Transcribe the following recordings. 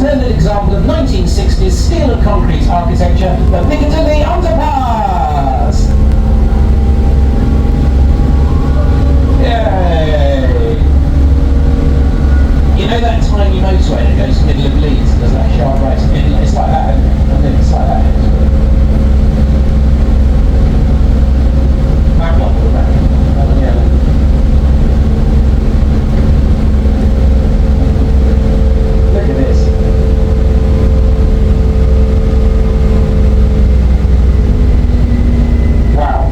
then an example of 1960s steel and concrete architecture, the Piccadilly Underpass. Yay! You know that tiny motorway that goes to the middle of Leeds and does that sharp right? It's like that, isn't it? It's like that. That one, that one, yeah. Look at this. Wow.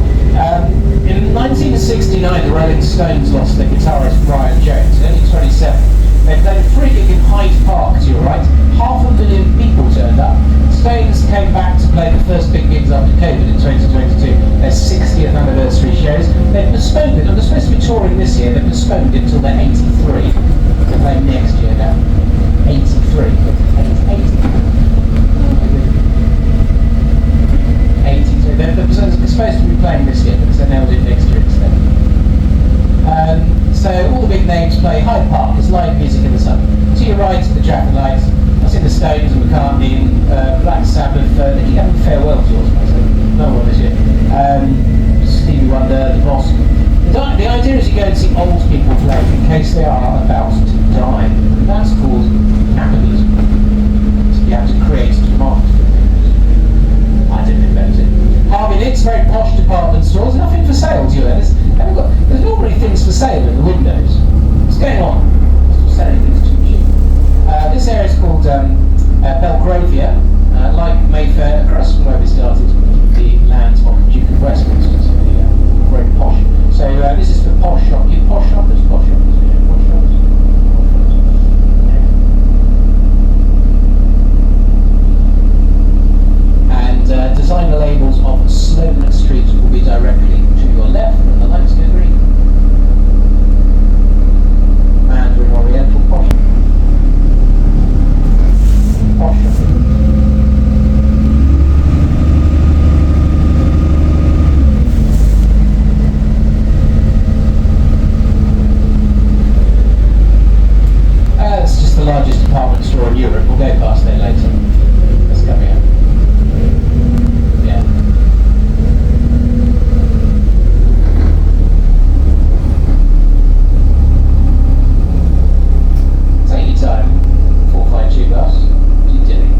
In 1969, the Rolling Stones lost their guitarist Brian Jones, only 27. They played a free gig in Hyde Park, to your right. 500,000 people turned up. Stones came back to play the first big gigs after COVID in 2022, their 60th anniversary shows. They've postponed it, and they're supposed to be touring this year, they've postponed it until they're 83. They're playing next year now. 83. 82. They're supposed to be playing this year, but they're now doing next year instead. So all the big names play Hyde Park. It's live music in the sun. To your right, the traffic lights. I've seen the Stones and McCartney and Black Sabbath. They keep having farewell tours, so no one this year. Stevie Wonder, The Boss. The idea is you go and see old people play in case they are about to die. And that's called capitalism. So you have to create demand for things. I didn't invent it. Harvey Nicks, very posh department stores. Nothing for sale, do you know? There's normally things for sale in the windows. What's going on? Selling things too cheap. This area is called Belgravia, like Mayfair, across from where we started, the land of the Duke of Westminster, so very posh. So this is for posh shoppers. Posh shoppers, yeah, posh shoppers. And design the labels of Sloane Street will be directly to your left when the lights go green. Mandarin Oriental posh. Posh shopping. It's just the largest department store in Europe. We'll go past there later. Let's come here. Yeah. Take your time. 452 bus. Keep doing.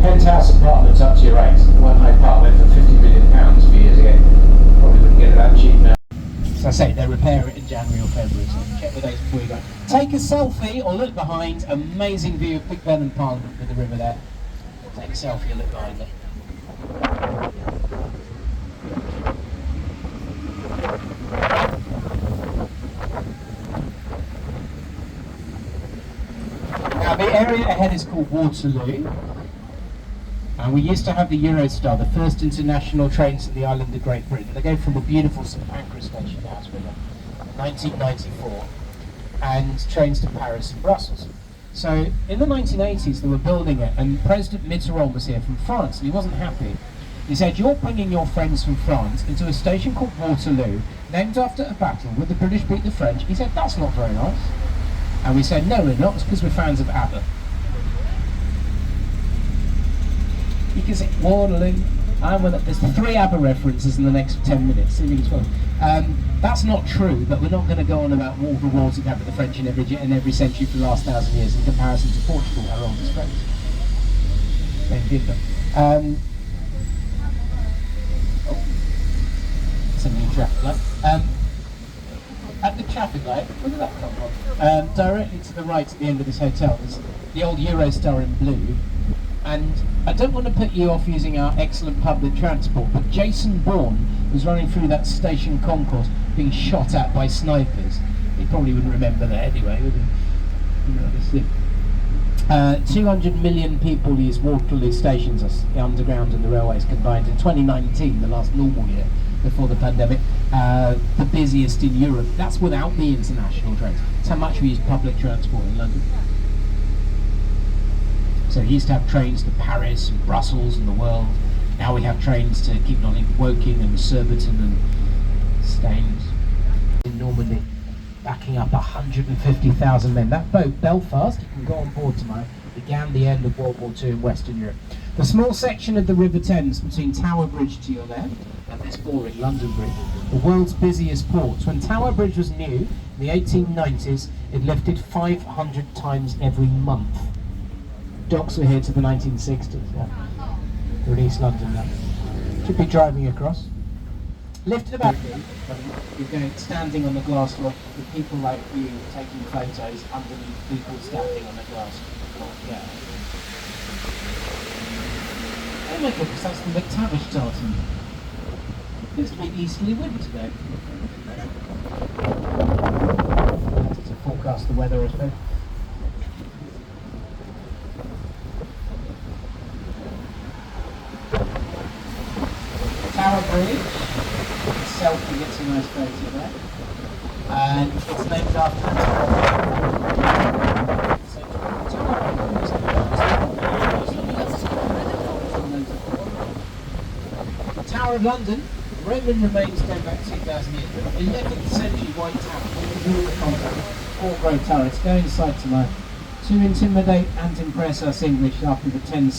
Penthouse apartments up to your right. One Hyde Park went for £50 million a few years ago. Probably wouldn't get it that cheap now. So I say they repair it in January or February, so check the dates before you go. Take a selfie or look behind. Amazing view of Big Ben and Parliament with the river there. Take a selfie or look behind it. Now the area ahead is called Waterloo. And we used to have the Eurostar, the first international trains to the island of Great Britain. They go from a beautiful St Pancras station to Asperger, 1994, and trains to Paris and Brussels. So in the 1980s they were building it, and President Mitterrand was here from France, and he wasn't happy. He said, "You're bringing your friends from France into a station called Waterloo, named after a battle where the British beat the French." He said, "That's not very nice." And we said, "No, we're not, it's because we're fans of ABBA." You can say Waterloo. There's 3 ABBA references in the next 10 minutes. That's not true, but we're not going to go on about all the wars that happened to the French in every century for the last 1,000 years in comparison to Portugal, our oldest friends. It's a new traffic light. At the traffic light, where did that come from? Directly to the right at the end of this hotel is the old Eurostar in blue. And I don't want to put you off using our excellent public transport, but Jason Bourne was running through that station concourse being shot at by snipers. He probably wouldn't remember that anyway, would he? 200 million people use Waterloo stations, the underground and the railways combined in 2019, the last normal year before the pandemic. the busiest in Europe. That's without the international trains. That's how much we use public transport in London. So we used to have trains to Paris and Brussels and the world. Now we have trains to keep on in Woking and Surbiton and Staines. In Normandy, backing up 150,000 men. That boat, Belfast, you can go on board tomorrow, began the end of World War II in Western Europe. The small section of the River Thames between Tower Bridge to your left and this boring London Bridge, the world's busiest port. When Tower Bridge was new, in the 1890s, it lifted 500 times every month. Docks were here to the 1960s. Yeah. Release London now. Should be driving across. Lifted about you're going standing on the glass floor with people like you taking photos underneath people standing on the glass floor. Yeah. Oh my goodness, that's the McTavish tartan. Appears to be easterly wind today. To forecast the weather, I suppose. Tower Bridge itself, you get some nice photo there. And it's named after the Tower of London. Roman remains going back 2,000 years. 11th century white tower. Four grey turrets. Go inside tomorrow to intimidate and impress us English after the 10